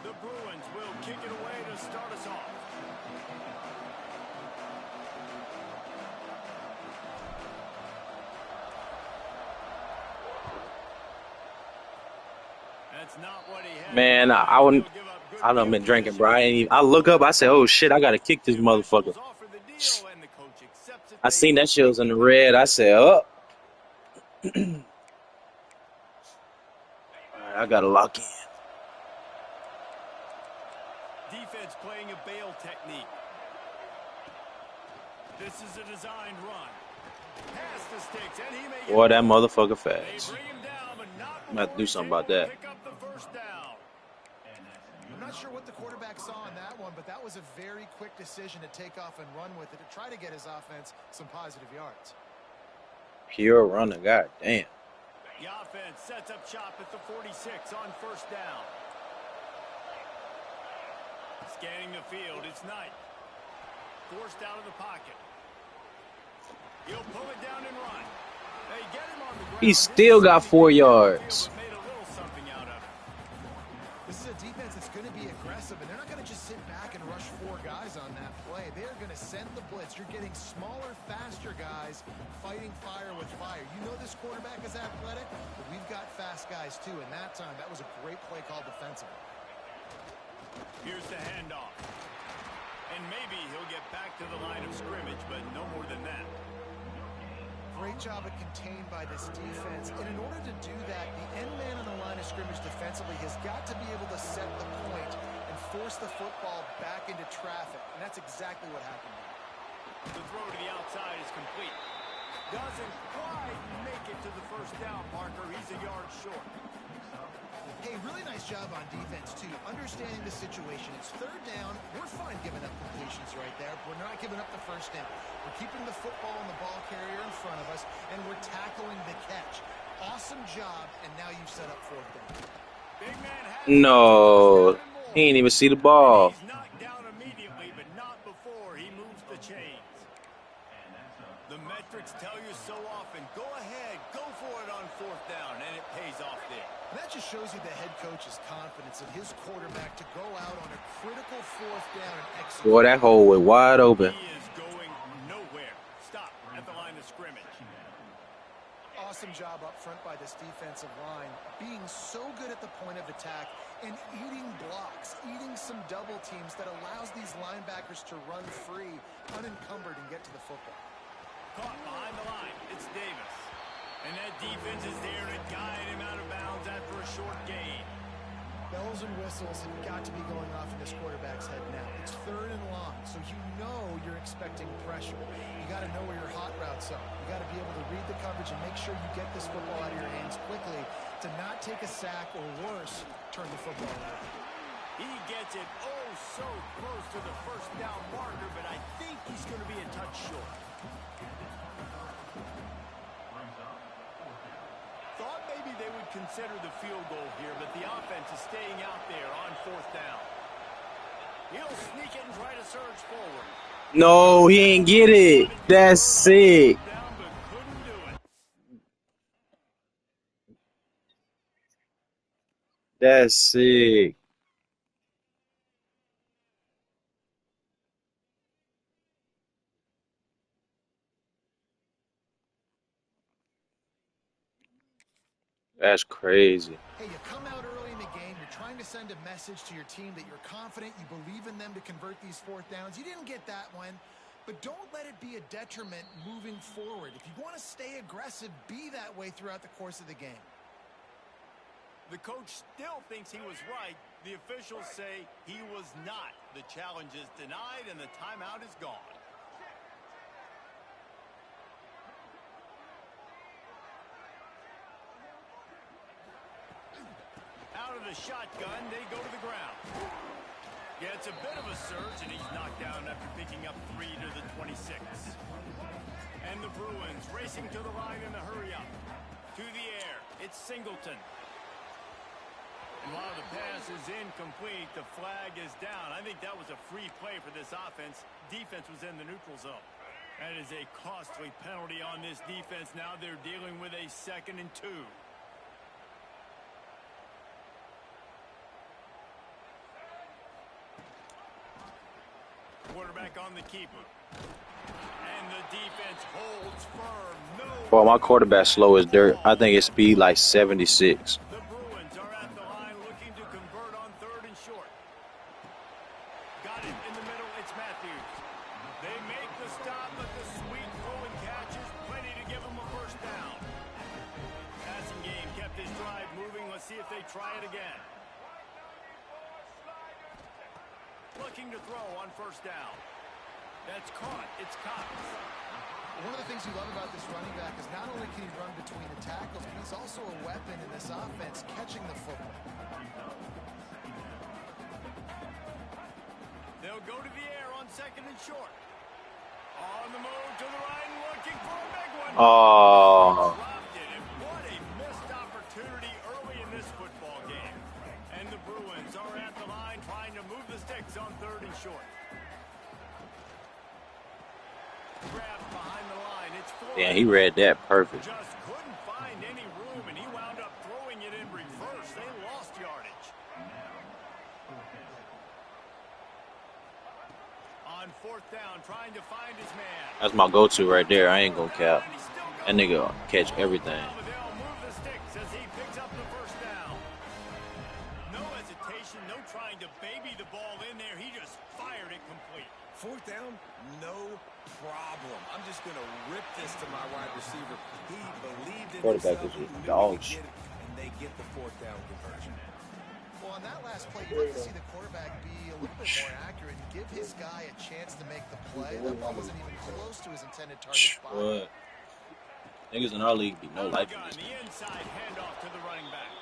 The Bruins will kick it away to start us off. That's not what he had. Man, I wouldn't. I done been drinking, bro. I look up. I said, "Oh shit, I gotta kick this motherfucker." I seen that shit was in the red. I said, "Oh, I gotta lock in." Defense playing a bail technique. This is a designed run. Pass the sticks, and he may Boy, that motherfucker fast. bring him down, but not I'm gonna have to do something about that. pick up the first down. I'm not sure what the quarterback saw on that one, but that was a very quick decision to take off and run with it to try to get his offense some positive yards. Pure runner, god damn. The offense sets up shop at the 46 on first down. Scanning the field, it's Knight. Forced out of the pocket. He'll pull it down and run. They get him on the ground. He still got 4 yards. Made a little something out of it. This is a defense that's going to be aggressive, and they're not going to just sit back and rush 4 guys on that play. They're going to send the blitz. You're getting smaller, faster guys fighting fire with fire. You know this quarterback is athletic, but we've got fast guys too. And that time, that was a great play call defensively. Here's the handoff. And maybe he'll get back to the line of scrimmage, but no more than that. Great job at contained by this defense. And in order to do that, the end man on the line of scrimmage defensively has got to be able to set the point and force the football back into traffic. And that's exactly what happened. The throw to the outside is complete. Doesn't quite make it to the first down marker. He's a yard short. Hey, really nice job on defense, too. Understanding the situation. It's third down. We're fine giving up completions right there. We're not giving up the first down. We're keeping the football and the ball carrier in front of us, and we're tackling the catch. Awesome job, and now you've set up fourth down. Big man has No, he ain't even see the ball. He's knocked down immediately, but not before he moves the chains. The metrics tell you so often, go ahead, go for it on fourth down, and it pays off there. And that just shows you the head coach's confidence in his quarterback to go out on a critical fourth down and execute. Boy, that hole went wide open. He is going nowhere. Stop at the line of scrimmage. Awesome job up front by this defensive line, being so good at the point of attack and eating blocks, eating some double teams that allows these linebackers to run free, unencumbered, and get to the football. Caught behind the line. It's Davis. And that defense is there to guide him out of bounds after a short gain. Bells and whistles have got to be going off in this quarterback's head now. It's third and long, so you know you're expecting pressure. You got to know where your hot routes are. You got to be able to read the coverage and make sure you get this football out of your hands quickly to not take a sack or worse, turn the football around. He gets it oh so close to the first down marker, but I think he's going to be a touch short. Thought maybe they would consider the field goal here, but the offense is staying out there on fourth down. He'll sneak it and try to surge forward. No, he ain't get it. That's sick. Down, but couldn't do it. That's sick. That's crazy. Hey, you come out early in the game, you're trying to send a message to your team that you're confident, you believe in them to convert these fourth downs. You didn't get that one, but don't let it be a detriment moving forward. If you want to stay aggressive, be that way throughout the course of the game. The coach still thinks he was right. The officials say he was not. The challenge is denied, and the timeout is gone. Out of the shotgun, they go to the ground. Yeah, it's a bit of a surge, and he's knocked down after picking up 3 to the 26. And the Bruins racing to the line in the hurry-up. To the air, it's Singleton. And while the pass is incomplete, the flag is down. I think that was a free play for this offense. Defense was in the neutral zone. That is a costly penalty on this defense. Now they're dealing with a 2nd and 2. quarterback on the keeper. And the defense holds firm. No. Well, my quarterback's slow as dirt. I think his speed like 76. The Bruins are at the line looking to convert on 3rd and short. Got it in the middle. It's Matthews. They make the stop, but the sweet throw and catch is plenty to give them a first down. Passing game kept his drive moving. Let's see if they try it again. Looking to throw on 1st down. That's caught. It's Cox. One of the things you love about this running back is not only can he run between the tackles, but he's also a weapon in this offense catching the football. They'll go to the air on 2nd and short. On the move to the right and looking for a big one. Oh. Dropped it, and what a missed opportunity early in this football game. And the Bruins are at the line trying to move the sticks on 3rd and short. Grabbed behind the line. It's Yeah, he read that perfect. just couldn't find any room, and he wound up throwing it in reverse. They lost yardage. On 4th down, trying to find his man. That's my go-to right there. I ain't gonna cap. That nigga catch everything. They'll move the sticks as he picks up the 1st down. No hesitation, no trying to baby the ball in there. He just fired it complete. 4th down, no problem. I'm just going to rip this to my wide receiver. He believed in Quarterback himself. is He knew dog he could shit. get it, and they get the 4th down conversion. Well, on that last play, you like to see the quarterback be a little bit more accurate and give his guy a chance to make the play. That ball wasn't even close to his intended target spot. What? Niggas in our league be no life in Gun, this. the inside handoff to the running back.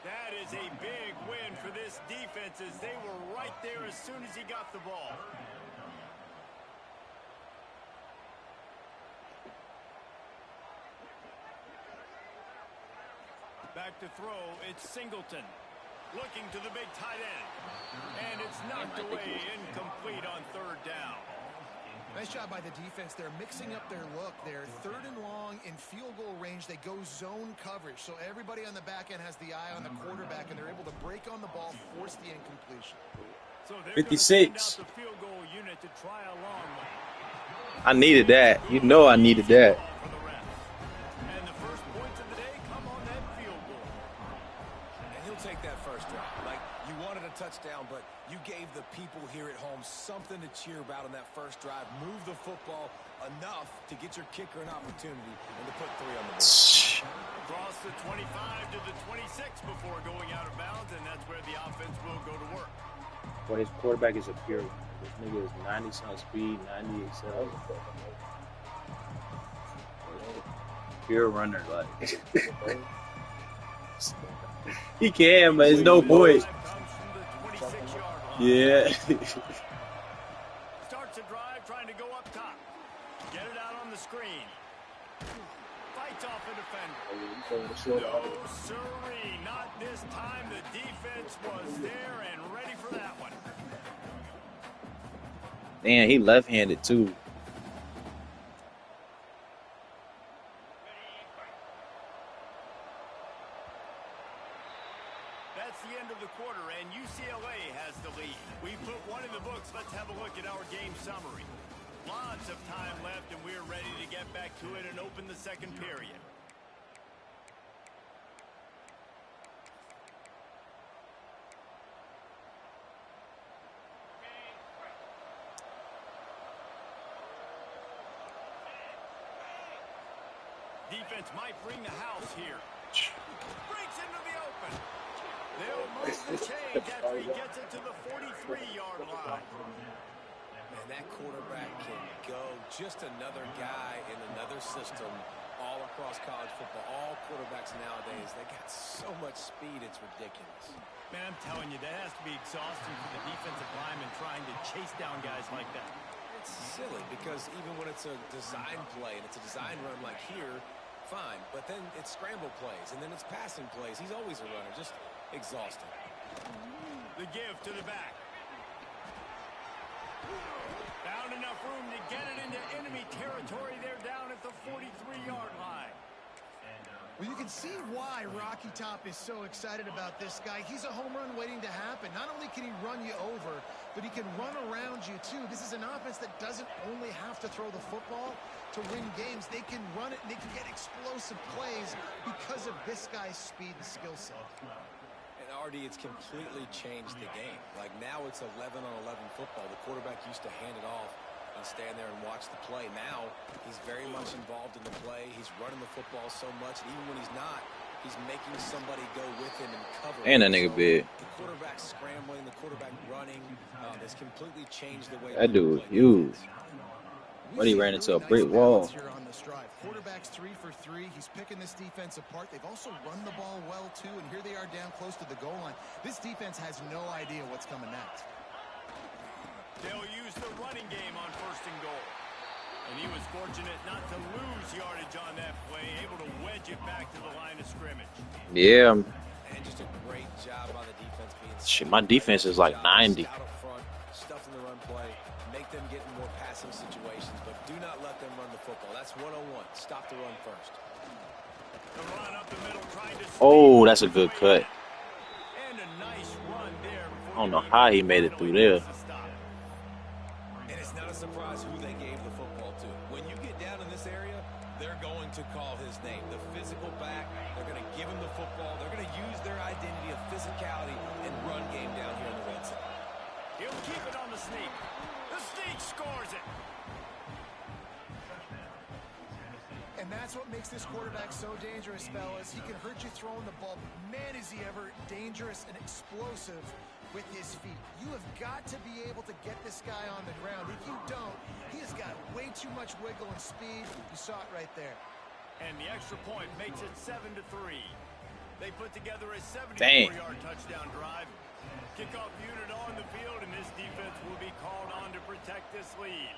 That is a big win for this defense as they were right there as soon as he got the ball. Back to throw, it's Singleton. Looking to the big tight end. And it's knocked away, incomplete on 3rd down. Nice job by the defense. They're mixing up their look. They're 3rd and long in field goal range. They go zone coverage. So everybody on the back end has the eye on the quarterback, and they're able to break on the ball, force the incompletion. So they're 56. gonna send out the field goal unit to try a long one. I needed that. You know I needed that. For the rest. And the first points of the day come on that field goal. And he'll take that first drive. Like, you wanted a touchdown, but you gave the people here at home something to cheer about on that first drive. Move the football enough to get your kicker an opportunity and to put 3 on the board. Cross the 25 to the 26 before going out of bounds, and that's where the offense will go to work. Well, his quarterback is a pure. This nigga is 90-something speed, 98-7. Pure runner, like. He can, but it's no point. Comes from the 26-yard line. Yeah. Starts a drive trying to go up top. Get it out on the screen. Fights off a defender. No, sirree. Not this time. The defense was there and ready for that one. Man, he left-handed too. That's the end of the quarter, and UCLA has the lead. We put one in the books. Let's have a look at our game summary. Lots of time left, and we're ready to get back to it and open the 2nd period. Defense might bring the house here. Breaks into the open. They'll move the change after he gets it to the 43-yard line. And that quarterback can go. Just another guy in another system all across college football. All quarterbacks nowadays, they got so much speed, it's ridiculous. Man, I'm telling you, that has to be exhausting for the defensive lineman trying to chase down guys like that. It's silly because even when it's a design play and it's a design run like here, fine. But then it's scramble plays and then it's passing plays. He's always a runner. Just exhausting. The give to the back. Found enough room to get it into enemy territory. They're down at the 43-yard line. Well, you can see why Rocky Top is so excited about this guy. He's a home run waiting to happen. Not only can he run you over, but he can run around you, too. This is an offense that doesn't only have to throw the football to win games. They can run it, and they can get explosive plays because of this guy's speed and skill set. And, RD, it's completely changed the game. Like, now it's 11-on-11 football. The quarterback used to hand it off and stand there and watch the play. Now he's very much involved in the play. He's running the football so much, and even when he's not, he's making somebody go with him and cover. And that nigga big. The quarterback scrambling, the quarterback running has completely changed the way that dude huge. But he ran into a brick wall. Here on this drive. Quarterback's 3 for 3. He's picking this defense apart. They've also run the ball well too, and here they are down close to the goal line. This defense has no idea what's coming next. They'll use the running game on 1st and goal. And he was fortunate not to lose yardage on that play, able to wedge it back to the line of scrimmage. Yeah. And just a great job by the defense being shit, my defense is like 90. out up front, stuff in the run play, make them get in more passing situations, but do not let them run the football. That's 101. Stop the run first. The run up the middle, trying to Oh, that's a good cut. and a nice run there. I don't know how he made it through there. And it's not a surprise who they gave the football to. When you get down in this area, they're going to call his name. The physical back, they're going to give him the football. They're going to use their identity of physicality and run game down here in the red zone. He'll keep it on the sneak. The sneak scores it. And that's what makes this quarterback so dangerous, fellas. He can hurt you throwing the ball, but man, is he ever dangerous and explosive with his feet. You have got to be able to get this guy on the ground. If you don't, he has got way too much wiggle and speed. You saw it right there. And the extra point makes it 7-3. They put together a 74-yard touchdown drive. Kickoff unit on the field, and this defense will be called on to protect this lead.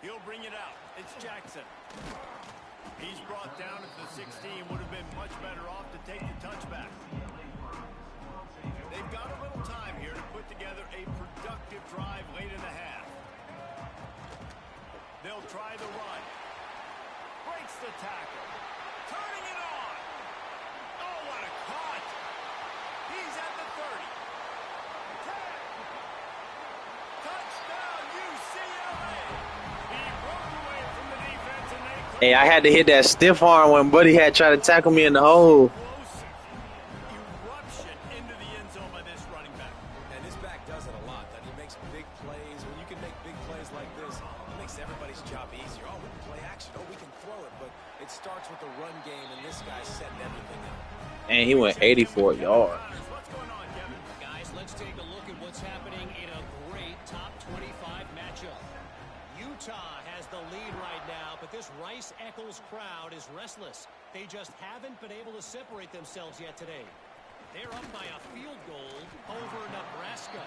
He'll bring it out. It's Jackson. He's brought down at the 16. Would have been much better off to take the touchback. They've got a little time here to put together a productive drive late in the half. They'll try the run. Breaks the tackle. Turning it on. Oh, what a cut. He's at the 30. 10. Touchdown, UCLA. He broke away from the defense and they Hey, I had to hit that stiff arm when Buddy had tried to tackle me in the hole. eruption into the end zone by this running back. And this back does it a lot. That he makes big plays. When you can make big plays like this, it makes everybody's job easier. Oh, we can play action. Oh, we can throw it. But it starts with the run game, and this guy's setting everything up. And he went 84 yards. What's going on, Kevin? Guys, let's take a look at what's happening in a great top 25 matchup. Utah has the lead right now, but this Rice-Eccles crowd is restless. They just haven't been able to separate themselves yet today. They're up by a field goal over Nebraska.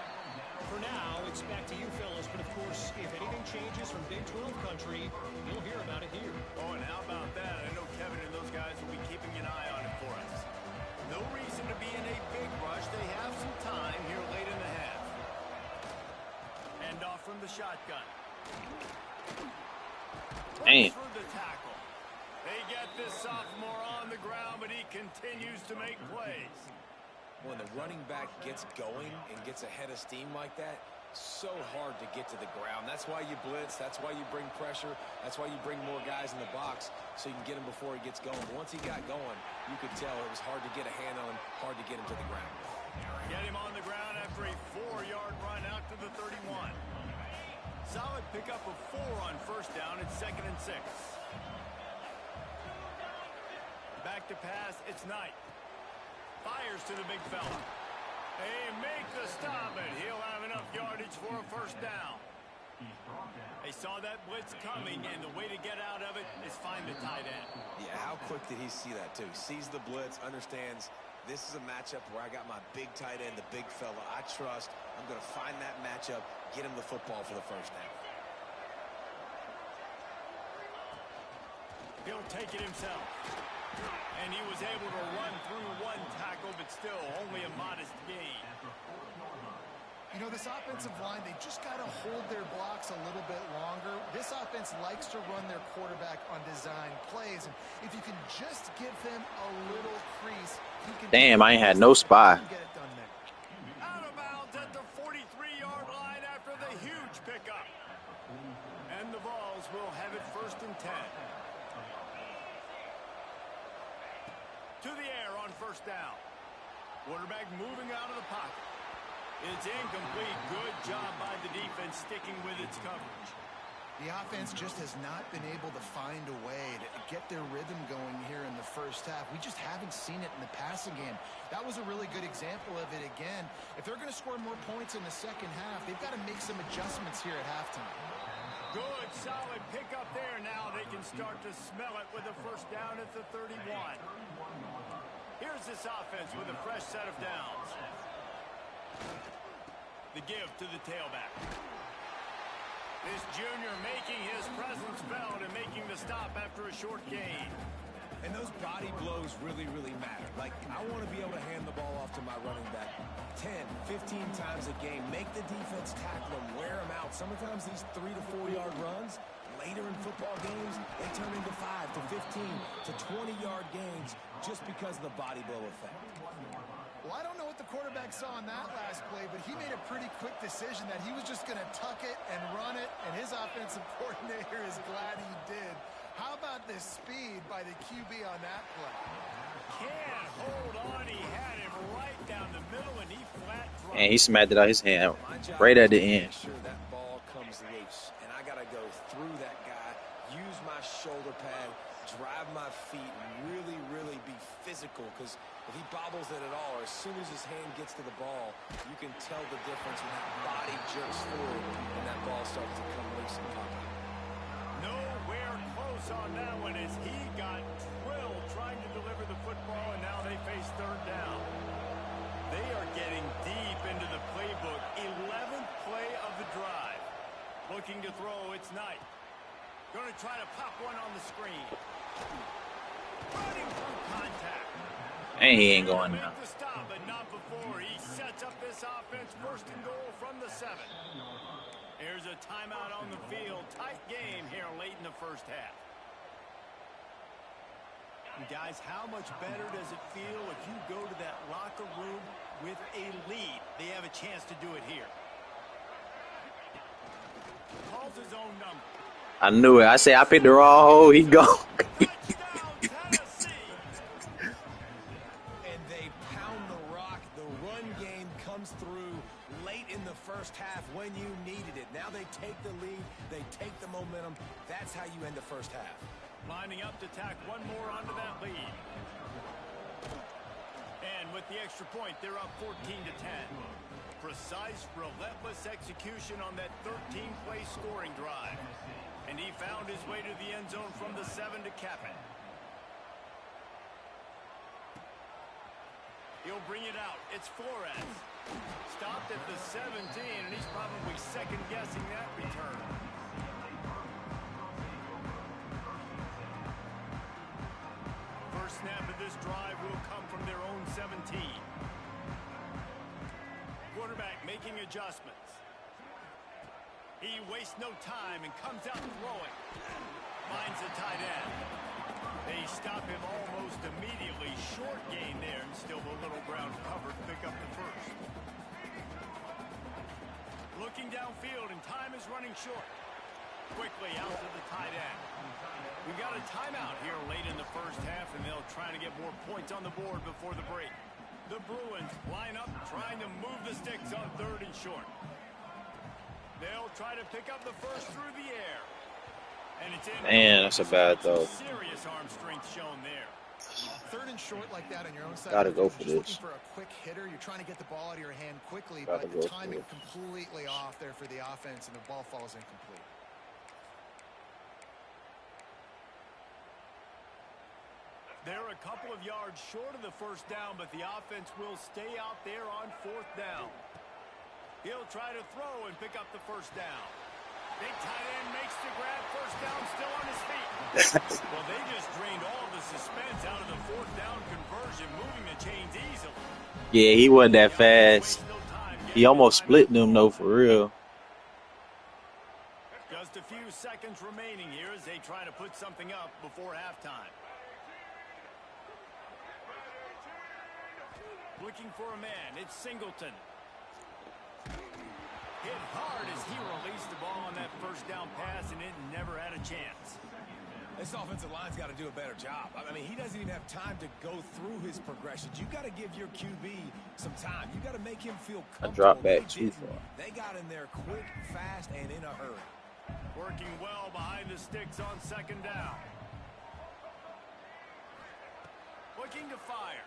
For now, it's back to you fellas, but of course, if anything changes from Big 12 country, you'll hear about it here. Oh, and how about that? I know Kevin and those guys will be keeping an eye on it for us. No reason to be in a big rush. They have some time here late in the half. And off from the shotgun. Damn. For the tackle. They get this sophomore on the ground, but he continues to make plays. When the running back gets going and gets ahead of steam like that, so hard to get to the ground. That's why you blitz. That's why you bring pressure. That's why you bring more guys in the box so you can get him before he gets going. But once he got going, you could tell it was hard to get a hand on him, hard to get him to the ground. Get him on the ground after a 4-yard run out to the 31. Solid pickup of 4 on 1st down. It's 2nd and 6. Back to pass. It's Knight. Fires to the big fella. They make the stop, and he'll have enough yardage for a 1st down. They saw that blitz coming, and the way to get out of it is find the tight end. Yeah, how quick did he see that, too? Sees the blitz, understands this is a matchup where I got my big tight end, the big fella I trust. I'm going to find that matchup, get him the football for the 1st down. He'll take it himself. And he was able to run through 1 tackle, but still only a modest gain. You know, this offensive line, they just got to hold their blocks a little bit longer. This offense likes to run their quarterback on design plays. And if you can just give him a little crease, he can... Damn, I ain't had no spy. Get it done there. Out of bounds at the 43-yard line after the huge pickup. And the Vols will have it 1st and 10. To the air on 1st down. Quarterback moving out of the pocket. It's incomplete. Good job by the defense sticking with its coverage. The offense just has not been able to find a way to get their rhythm going here in the first half. We just haven't seen it in the passing game. That was a really good example of it again. If they're going to score more points in the second half, they've got to make some adjustments here at halftime. Good, solid pickup there. Now they can start to smell it with a 1st down at the 31. Here's this offense with a fresh set of downs. The give to the tailback. This junior making his presence felt and making the stop after a short gain. And those body blows really, really matter. Like, I want to be able to hand the ball off to my running back 10, 15 times a game. Make the defense tackle him, wear him out. Sometimes these 3 to 4 yard runs, later in football games, they turn into 5 to 15 to 20-yard gains just because of the body blow effect. Well, I don't know what the quarterback saw on that last play, but he made a pretty quick decision that he was just going to tuck it and run it, and his offensive coordinator is glad he did. How about the speed by the QB on that play? Can't hold on. He had him right down the middle, and he flat dropped. And he smacked it out his hand right at the end. Make sure that ball comes loose, and I got to go through that guy, use my shoulder pad, drive my feet, and really, really be physical, because if he bobbles it at all, or as soon as his hand gets to the ball, you can tell the difference when that body jerks forward and that ball starts to come loose and pop out. Nowhere close on that one as he got drilled trying to deliver the football, and now they face 3rd down. They are getting deep into the playbook. 11th play of the drive. Looking to throw, it's Knight. Going to try to pop one on the screen. Running through contact. And he ain't going now. To stop, but not before. He sets up this offense 1st and goal from the 7. Here's a timeout on the field. Tight game here late in the first half. And guys, how much better does it feel if you go to that locker room with a lead? They have a chance to do it here. Calls his own number. I knew it. I said I picked the wrong hole. He go. Touchdown, Tennessee. And they pound the rock. The run game comes through late in the first half when you needed it. Now they take the lead. They take the momentum. That's how you end the first half. Lining up to tack one more onto that lead. And with the extra point, they're up 14 to 10. Precise, relentless execution on that 13-play scoring drive. And he found his way to the end zone from the 7 to cap it. He'll bring it out. It's Flores. Stopped at the 17, and he's probably second-guessing that return. First snap of this drive will come from their own 17. Quarterback making adjustments. He wastes no time and comes out throwing. Finds the tight end. They stop him almost immediately. Short gain there, and still a little ground cover to pick up the first. Looking downfield, and time is running short. Quickly out to the tight end. We got a timeout here late in the first half, and they'll try to get more points on the board before the break. The Bruins line up, trying to move the sticks on 3rd and short. They'll try to pick up the first through the air. And it's in. Man, that's a bad throw. Serious arm strength shown there. 3rd and short like that on your own side. Gotta go for You're this. just looking for a quick hitter. You're trying to get the ball out of your hand quickly, Gotta but go the for timing it. completely off there for the offense, and the ball falls incomplete. They're a couple of yards short of the first down, but the offense will stay out there on 4th down. He'll try to throw and pick up the first down. Big tight end makes the grab. First down, still on his feet. Well, they just drained all the suspense out of the 4th down conversion, moving the chains easily. Yeah, he wasn't that fast. No time He almost split them though, for real. Just a few seconds remaining here as they try to put something up before halftime. Looking for a man. It's Singleton. Hit hard as he released the ball on that first down pass, and it never had a chance. This offensive line's got to do a better job. I mean, he doesn't even have time to go through his progressions. You got to give your QB some time. You got to make him feel comfortable. I dropped back too far. They got in there quick, fast, and in a hurry. Working well behind the sticks on second down. Looking to fire.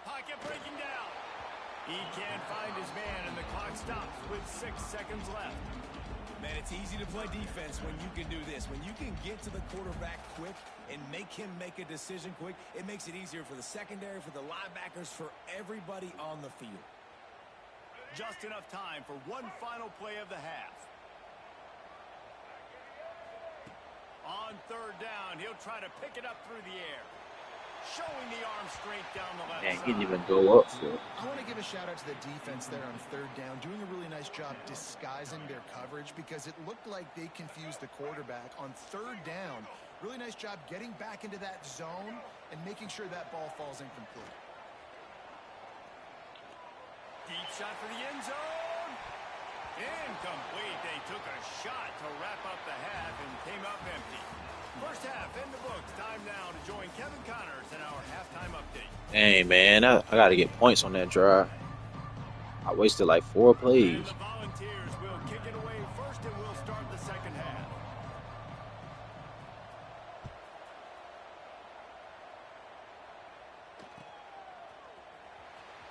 Pocket breaking down. He can't find his man, and the clock stops with 6 seconds left. Man, it's easy to play defense when you can do this. When you can get to the quarterback quick and make him make a decision quick, it makes it easier for the secondary, for the linebackers, for everybody on the field. Just enough time for one final play of the half. On third down, he'll try to pick it up through the air. Showing the arm strength down the left Man, side. he didn't even go up for it. I want to give a shout out to the defense there on third down, doing a really nice job disguising their coverage because it looked like they confused the quarterback on third down. Really nice job getting back into that zone and making sure that ball falls incomplete. Deep shot for the end zone. Incomplete. They took a shot to wrap up the half and came up empty. First half in the books. Time now to join Kevin Connors in our halftime update. Hey, man, I got to get points on that drive. I wasted like 4 plays. And the Volunteers will kick it away first, and we'll start the second half.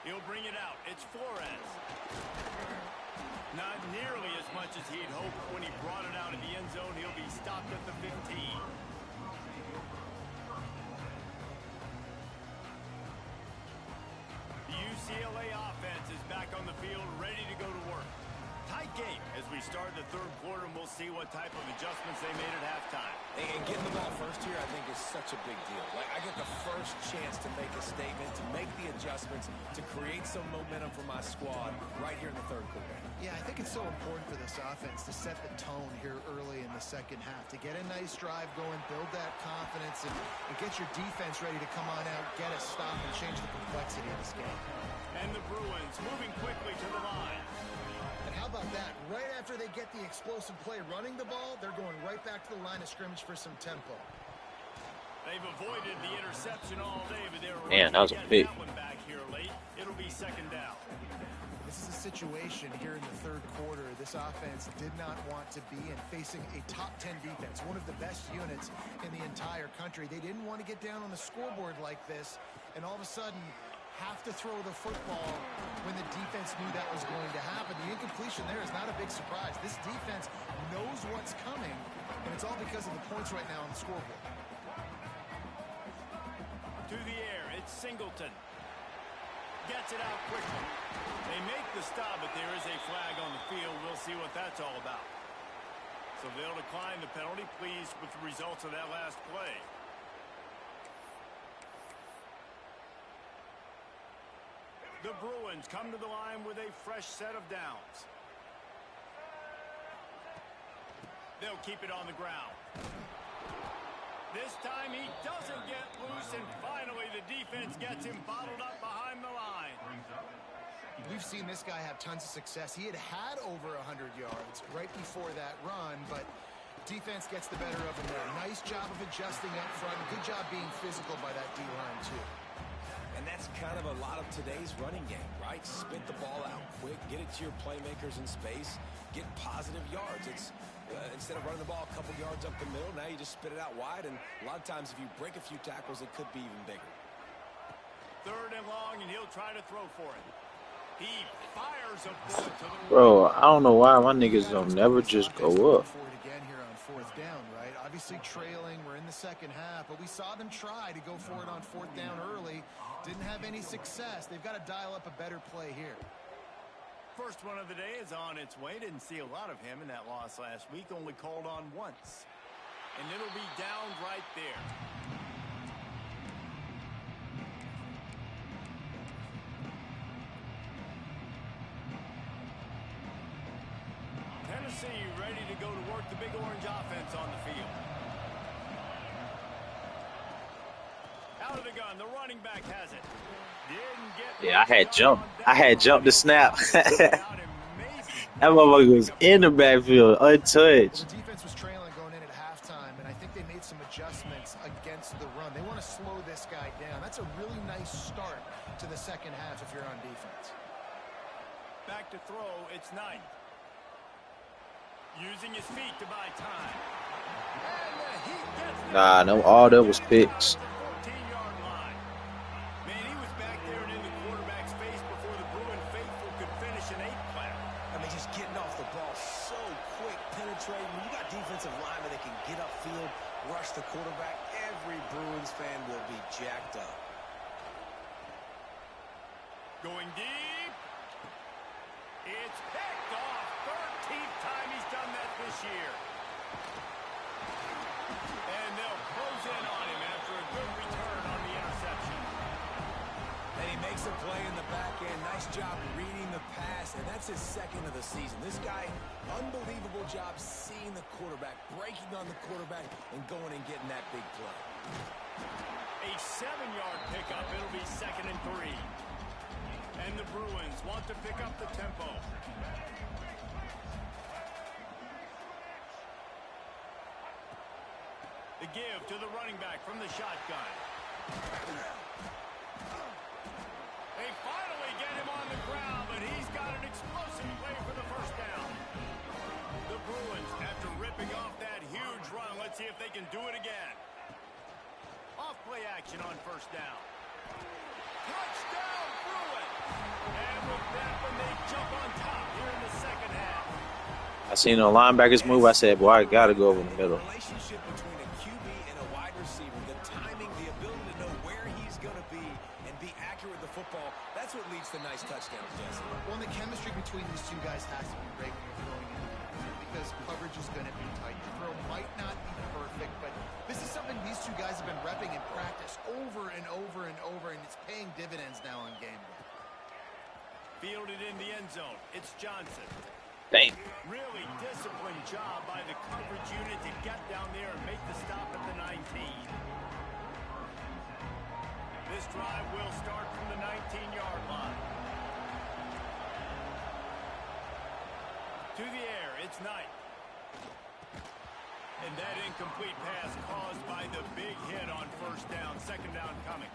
He'll bring it out. It's Flores. Not nearly as much as he'd hoped when he brought it out of the end zone. He'll be stopped at the 15. The UCLA offense is back on the field, ready to go to work. Tight game as we start the third quarter, and we'll see what type of adjustments they made at halftime. And getting the ball first here, I think, is such a big deal. Like, I get the first chance to make a statement, to make the adjustments, to create some momentum for my squad right here in the third quarter. Yeah, I think it's so important for this offense to set the tone here early in the second half, to get a nice drive going, build that confidence, and get your defense ready to come on out, get a stop, and change the complexity of this game. And the Bruins moving quickly to the line. And how about that? Right after they get the explosive play running the ball, they're going right back to the line of scrimmage for some tempo. They've avoided the interception all day, but they're Man, that was a pick. that one back here late. It'll be second down. This is a situation here in the third quarter this offense did not want to be in, facing a top 10 defense, one of the best units in the entire country. They didn't want to get down on the scoreboard like this, and all of a sudden have to throw the football when the defense knew that was going to happen. The incompletion there is not a big surprise. This defense knows what's coming, and it's all because of the points right now on the scoreboard. To the air, it's Singleton. Gets it out quickly. They make the stop, but there is a flag on the field. We'll see what that's all about. So they'll decline the penalty. Pleased with the results of that last play. The Bruins come to the line with a fresh set of downs. They'll keep it on the ground. This time he doesn't get loose, and finally the defense gets him bottled up behind the line. We've seen this guy have tons of success. He had over 100 yards right before that run, but defense gets the better of him there. Nice job of adjusting up front. Good job being physical by that D-line, too. And that's kind of a lot of today's running game, right? Spit the ball out quick, get it to your playmakers in space, get positive yards. It's instead of running the ball a couple yards up the middle, now you just spit it out wide, and a lot of times if you break a few tackles, it could be even bigger. Third and long, and he'll try to throw for it. He fires a bullet to the Bro, I don't know why my niggas don't never just go up. For it again here on fourth down, right? Obviously trailing, we're in the second half, but we saw them try to go for it on fourth down early. Didn't have any success. They've got to dial up a better play here. first one of the day is on its way. Didn't see a lot of him in that loss last week. Only called on once. And it'll be down right there. to go to work the big orange offense on the field. Out of the gun, the running back has it. Didn't get Yeah, I had jumped the snap. That motherfucker was in the backfield, Well, untouched. the defense was trailing going in at halftime, and I think they made some adjustments against the run. They want to slow this guy down. That's a really nice start to the second half if you're on defense. Back to throw, it's Knight. Using his feet to buy time. And the Heat gets the Nah, no, all that was picks. 14-yard line. Man, he was back there and in the quarterback's face before the Bruin faithful could finish an 8-player. I mean, just getting off the ball so quick, penetrating. When you got defensive linemen that can get upfield, rush the quarterback, every Bruins fan will be jacked up. Going deep. It's picked off. 13th time he's done that this year. And they'll close in on him after a good return on the interception. And he makes a play in the back end. Nice job reading the pass, and that's his second of the season. This guy, unbelievable job seeing the quarterback, breaking on the quarterback, and going and getting that big play. A 7-yard pickup. It'll be 2nd and 3. And the Bruins want to pick up the tempo. The give to the running back from the shotgun. They finally get him on the ground, but he's got an explosive play for the first down. The Bruins, after ripping off that huge run, let's see if they can do it again. Off-play action on first down. Touchdown, Bruins! And with that one, they jump on top here in the second half. I seen the linebackers move. I said, boy, I got to go over the middle. Relationship between a QB and a wide receiver, the timing, the ability to know where he's going to be and be accurate with the football, that's what leads to nice touchdowns, Jesse. Well, and the chemistry between these two guys has to be great when you're throwing in because coverage is going to be tight. The throw might not be perfect, but this is something these two guys have been repping in practice over and over and over, and it's paying dividends now on game day. Fielded in the end zone. It's Johnson. Dang. Really disciplined job by the coverage unit to get down there and make the stop at the 19. This drive will start from the 19-yard line. To the air, it's Knight. And that incomplete pass caused by the big hit on first down. Second down coming.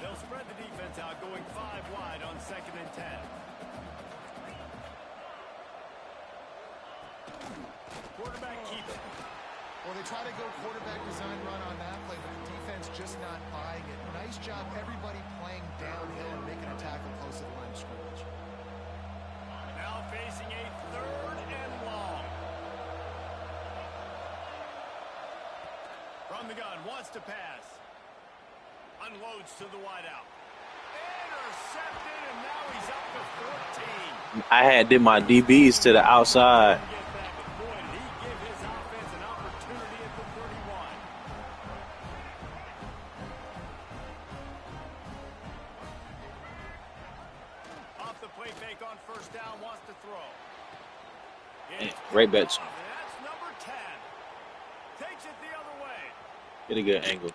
They'll spread the defense out, going 5 wide on 2nd and 10. Quarterback keeps it. Well, they try to go quarterback design run on that play, but the defense just not buying it. Nice job, everybody playing downhill and making a tackle close to the line of scrimmage. Now facing a 3rd and long. From the gun, wants to pass. Unloads to the wideout. Intercepted, and now he's up to 14. I had did my DBs to the outside. Get back, but boy, did he give his offense an opportunity at the 31. Off the play fake on first down, wants to throw. It's Great bets. off, and that's number 10. Takes it the other way. Get a good angle.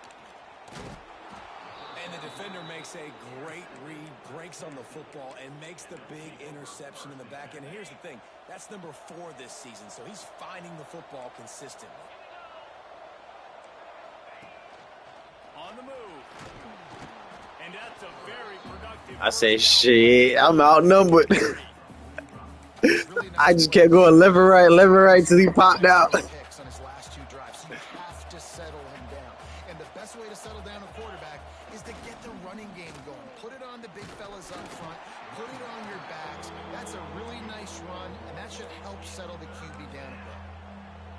And the defender makes a great read, breaks on the football, and makes the big interception in the back end. And here's the thing, that's number 4 this season, so he's finding the football consistently. On the move. And that's a very productive. I say, shit, I'm outnumbered. I just kept going left and right till he popped out. Picks on his last 2 drives. So you have to settle him down. And the best way to settle down a quarterback is to get the running game going. Put it on the big fellas up front. Put it on your backs. That's a really nice run, and that should help settle the QB down a bit.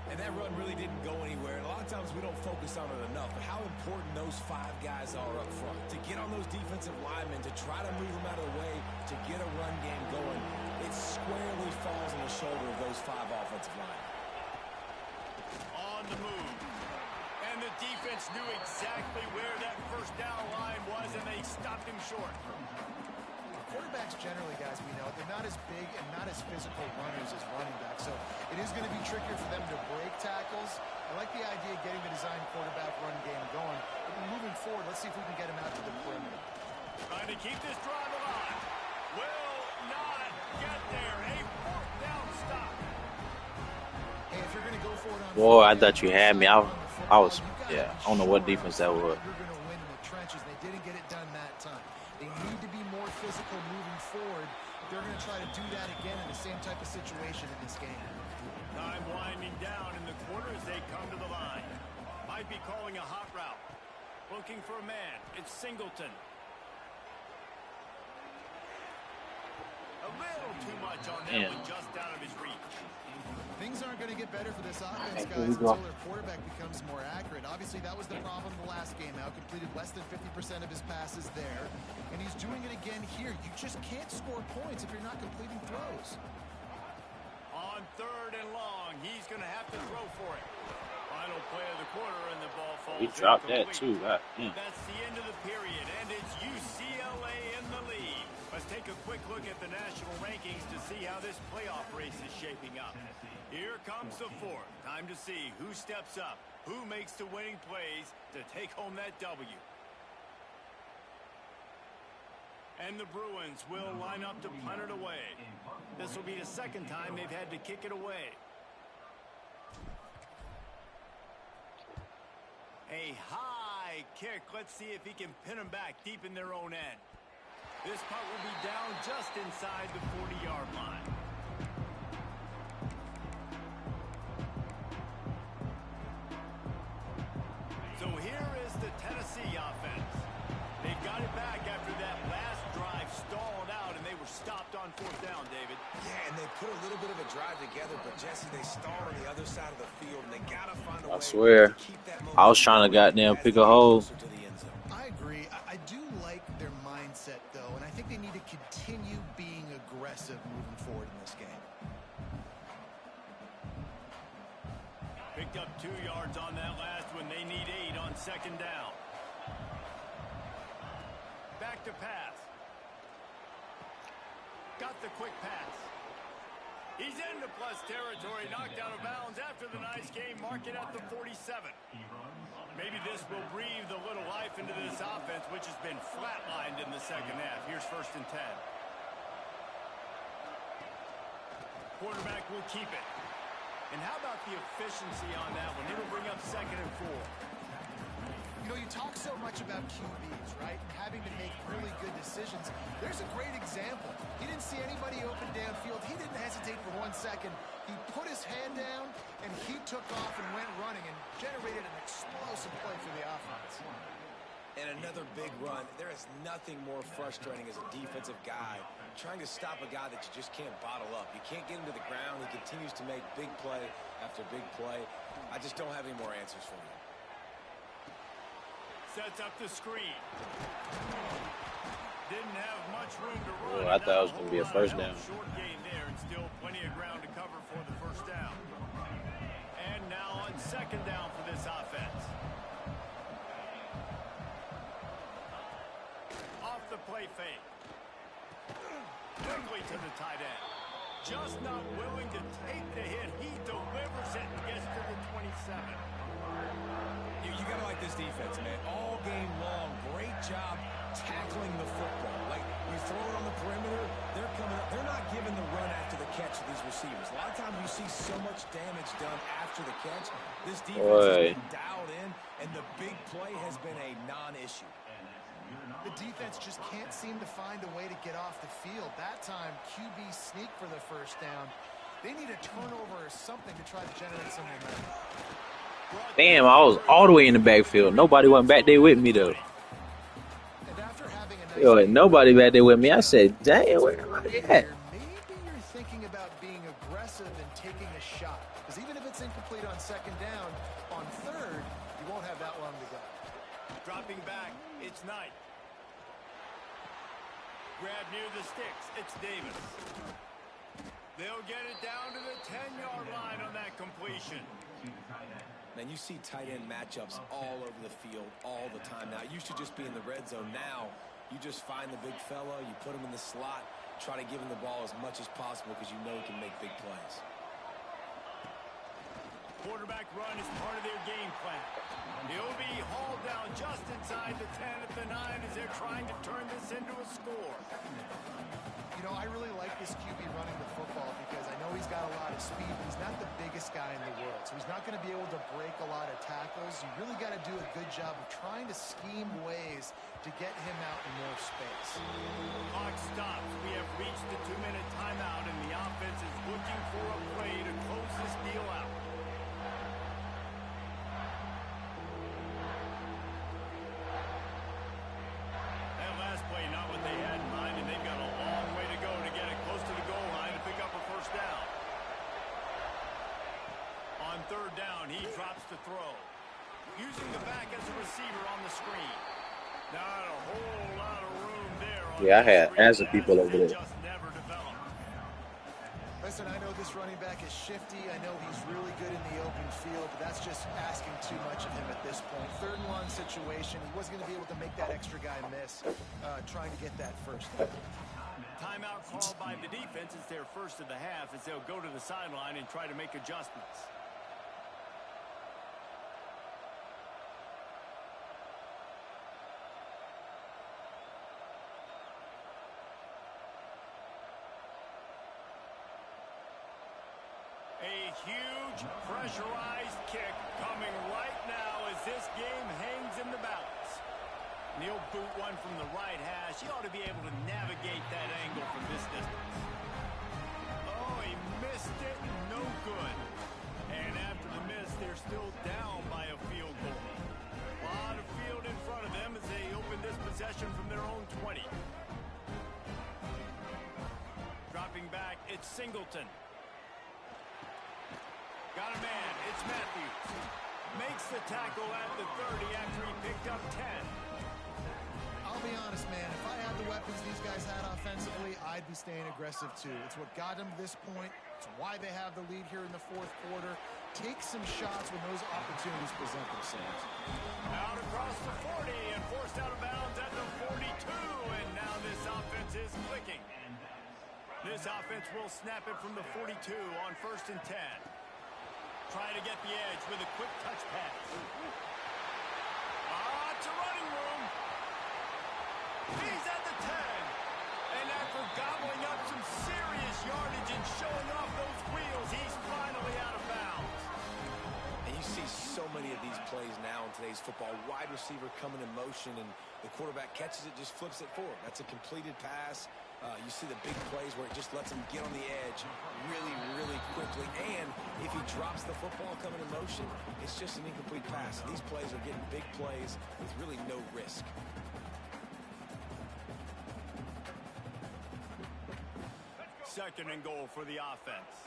And that run really didn't go anywhere. And a lot of times we don't focus on it enough, but how important those 5 guys are up front. To get on those defensive linemen, to try to move them out of the way, to get a run game going, it squarely falls on the shoulder of those 5 offensive linemen. On the move. And the defense knew exactly where that first down line was, and they stopped him short. quarterbacks generally, guys, we know, they're not as big and not as physical runners as running backs. So it is going to be trickier for them to break tackles. I like the idea of getting the design quarterback run game going. But moving forward, let's see if we can get him out to the perimeter. Trying to keep this drive alive. Will not get there. A fourth down stop. Hey, if you're going to go for it on Boy, I thought you had me. I was, yeah, I don't know what defense that was. You're going to win in the trenches. They didn't get it done that time. They need to be more physical moving forward. They're going to try to do that again in the same type of situation in this game. Time winding down in the quarter as they come to the line. Might be calling a hot route. Looking for a man. It's Singleton. A little too much on that one, just out of his reach. Things aren't going to get better for this offense, guys, until their quarterback becomes more accurate. Obviously, that was the problem the last game out. Completed less than 50% of his passes there. And he's doing it again here. You just can't score points if you're not completing throws. On 3rd and long, he's going to have to throw for it. Final play of the quarter, and the ball falls. He dropped that, too. That's the end of the period, and it's UCLA in the lead. Let's take a quick look at the national rankings to see how this playoff race is shaping up. Here comes the 4th. Time to see who steps up, who makes the winning plays to take home that W. And the Bruins will line up to punt it away. This will be the 2nd time they've had to kick it away. A high kick. Let's see if he can pin them back deep in their own end. This punt will be down just inside the 40-yard line. So here is the Tennessee offense. They got it back after that last drive stalled out, and they were stopped on 4th down, David. Yeah, and they put a little bit of a drive together, but Jesse, they stalled on the other side of the field, and they got to find a way I swear, to keep that I was trying to goddamn pick a hole. I agree. I do like their mindset, though, and I think they need to continue being aggressive moving forward in this game. Picked up 2 yards on that last one. They need 8 on 2nd down. Back to pass. Got the quick pass. He's into plus territory, knocked out of bounds after the nice game, mark it at the 47. Maybe this will breathe a little life into this offense, which has been flatlined in the 2nd half. Here's 1st and 10. Quarterback will keep it. And how about the efficiency on that one? It'll bring up 2nd and 4. You know, you talk so much about QBs, right? And having to make really good decisions. There's a great example. He didn't see anybody open downfield. He didn't hesitate for 1 second. He put his hand down, and he took off and went running and generated an explosive play for the offense. And another big run. There is nothing more frustrating as a defensive guy trying to stop a guy that you just can't bottle up. You can't get him to the ground. He continues to make big play after big play. I just don't have any more answers for you. Sets up the screen. Didn't have much room to run. Oh, I thought it was going to be a 1st down. Short gain there, and still plenty of ground to cover for the 1st down. And now on 2nd down for this offense. Off the play fake. Quickly to the tight end. Just not willing to take the hit. He delivers it and gets to the 27. You got to like this defense, man. All game long, great job tackling the football. Like, you throw it on the perimeter, they're coming up. They're not giving the run after the catch to these receivers. A lot of times you see so much damage done after the catch. This defense has been dialed in, and the big play has been a non-issue. The defense just can't seem to find a way to get off the field. That time, QB sneak for the 1st down. They need a turnover or something to try to generate some momentum. Damn, I was all the way in the backfield. Nobody went back there with me, though. And after having a nice Yo, nobody back there with me. I said, damn, where am I at? Maybe you're thinking about being aggressive and taking a shot. Because even if it's incomplete on 2nd down, on 3rd, you won't have that long to go. Dropping back, it's Knight. Grab near the sticks, it's Davis. They'll get it down to the 10-yard line on that completion. Man, you see tight end matchups all over the field all the time now. It used to just be in the red zone. Now You just find the big fella, you put him in the slot, try to give him the ball as much as possible because you know he can make big plays. Quarterback run is part of their game plan. He'll be hauled down just inside the 10 at the 9 as they're trying to turn this into a score. You know, I really like this QB running the football because I know he's got a lot of speed, but he's not the biggest guy in the world. So he's not going to be able to break a lot of tackles. You really got to do a good job of trying to scheme ways to get him out in more space. Clock stops. We have reached the 2-minute timeout, and the offense is looking for a play to close this deal out. That last play, not what they had in mind, and they've got a long way to go to get it close to the goal line to pick up a first down. On third down, he drops to throw. Using the back as a receiver on the screen. Not a whole lot of room there. Yeah, I had answer people over there. Just never developed. Listen, I know this running back is shifty. I know he's really good in the open field, but that's just asking too much of him at this point. Third and long situation. He wasn't going to be able to make that extra guy miss trying to get that first down. Timeout called by the defense. It's their first of the half as they'll go to the sideline and try to make adjustments. A huge pressurized kick coming right now as this game hangs in the balance. And he'll boot one from the right hash. He ought to be able to navigate that angle from this distance. Oh, he missed it. No good. And after the miss, they're still down by a field goal. A lot of field in front of them as they open this possession from their own 20. Dropping back, it's Singleton. Got a man, it's Matthews. Makes the tackle at the 30 after he picked up 10. I'll be honest, man. If I had the weapons these guys had offensively, I'd be staying aggressive too. It's what got them to this point. It's why they have the lead here in the fourth quarter. Take some shots when those opportunities present themselves. Out across the 40 and forced out of bounds at the 42. And now this offense is clicking. This offense will snap it from the 42 on 1st and 10. Trying to get the edge with a quick touch pass. It's a running room. He's at the 10. And after gobbling up some serious yardage and showing off those wheels, he's finally out of bounds. And you see so many of these plays now in today's football. Wide receiver coming in motion, and the quarterback catches it, just flips it forward. That's a completed pass. You see the big plays where it just lets him get on the edge really, really quickly. And if he drops the football coming in motion, it's just an incomplete pass. These plays are getting big plays with really no risk. Second and goal for the offense.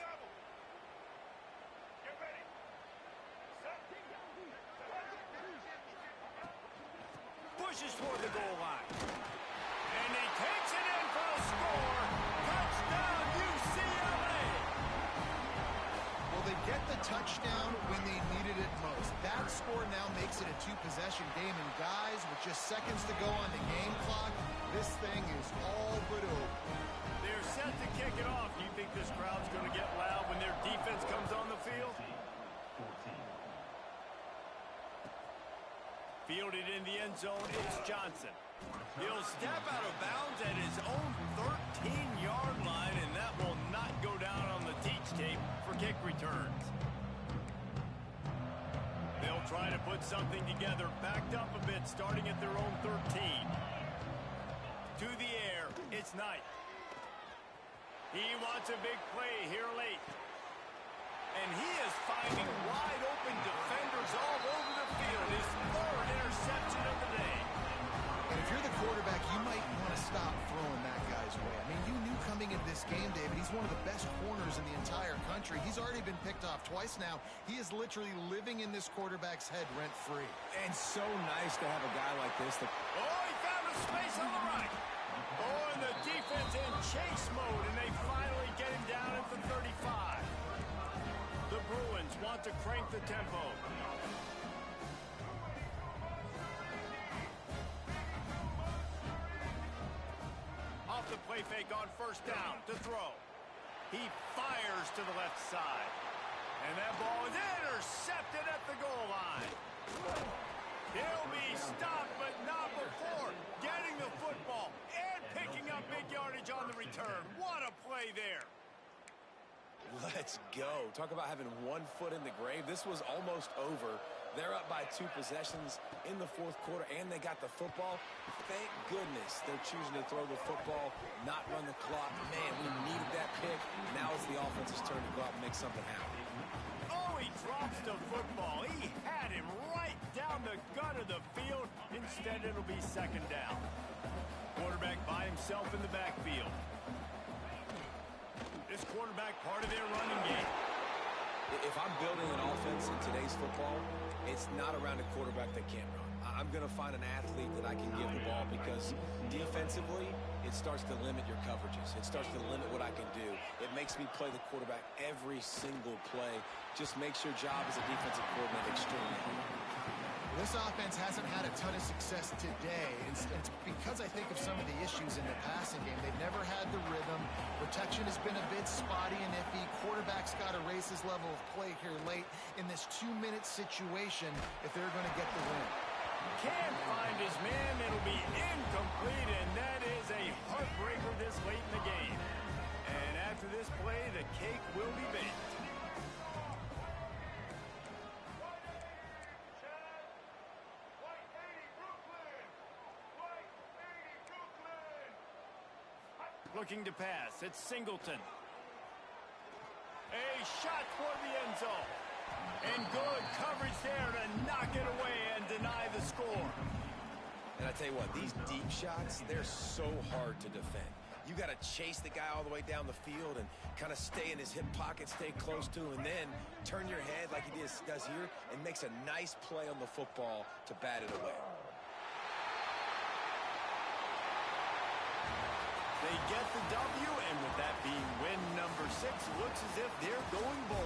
Pushes toward the goal line. And he takes it in for the score. Touchdown, UCLA. Well, they get the touchdown when they needed it most. That score now makes it a two-possession game. And guys, with just seconds to go on the game clock, this thing is all but over. They're set to kick it off. Do you think this crowd's going to get loud when their defense comes on the field? Fielded in the end zone, it's Johnson. He'll step out of bounds at his own 13-yard line, and that will not go down on the teach tape for kick returns. They'll try to put something together, backed up a bit, starting at their own 13. To the air, it's Knight. He wants a big play here late. And he is finding wide-open defenders all over the field. His third interception of the day. And if you're the quarterback, you might want to stop throwing that guy's way. I mean, you knew coming into this game, David, he's one of the best corners in the entire country. He's already been picked off twice now. He is literally living in this quarterback's head rent-free. And so nice to have a guy like this. Oh, he found a space on the right. Oh, and the defense in chase mode, and they finally get him down at the 35. The Bruins want to crank the tempo. play fake on first down to throw. He fires to the left side. And that ball is intercepted at the goal line. He'll be stopped, but not before getting the football and picking up big yardage on the return. What a play there. Let's go. Talk about having one foot in the grave. This was almost over. They're up by 2 possessions in the fourth quarter, and they got the football. Thank goodness they're choosing to throw the football, not run the clock. Man, we needed that pick. Now it's the offense's turn to go out and make something happen. Oh, he drops the football. He had him right down the gut of the field. Instead, it'll be second down. Quarterback by himself in the backfield. This quarterback part of their running game. If I'm building an offense in today's football, it's not around a quarterback that can't run. I'm going to find an athlete that I can give the ball because defensively, it starts to limit your coverages. It starts to limit what I can do. It makes me play the quarterback every single play. Just makes your job as a defensive coordinator extremely hard. This offense hasn't had a ton of success today. It's because I think of some of the issues in the passing game. They've never had the rhythm. Protection has been a bit spotty and iffy. Quarterback's got to raise his level of play here late in this 2-minute situation if they're going to get the win. Can't find his man. It'll be incomplete, and that is a heartbreaker this late in the game. And after this play, the cake will be baked. Looking to pass. It's Singleton. A shot toward the end zone. And good coverage there to knock it away and deny the score. And I tell you what, these deep shots, they're so hard to defend. You got to chase the guy all the way down the field and kind of stay in his hip pocket, stay close to him, and then turn your head like he does here and makes a nice play on the football to bat it away. They get the W, and with that being win number 6, looks as if they're going bowling.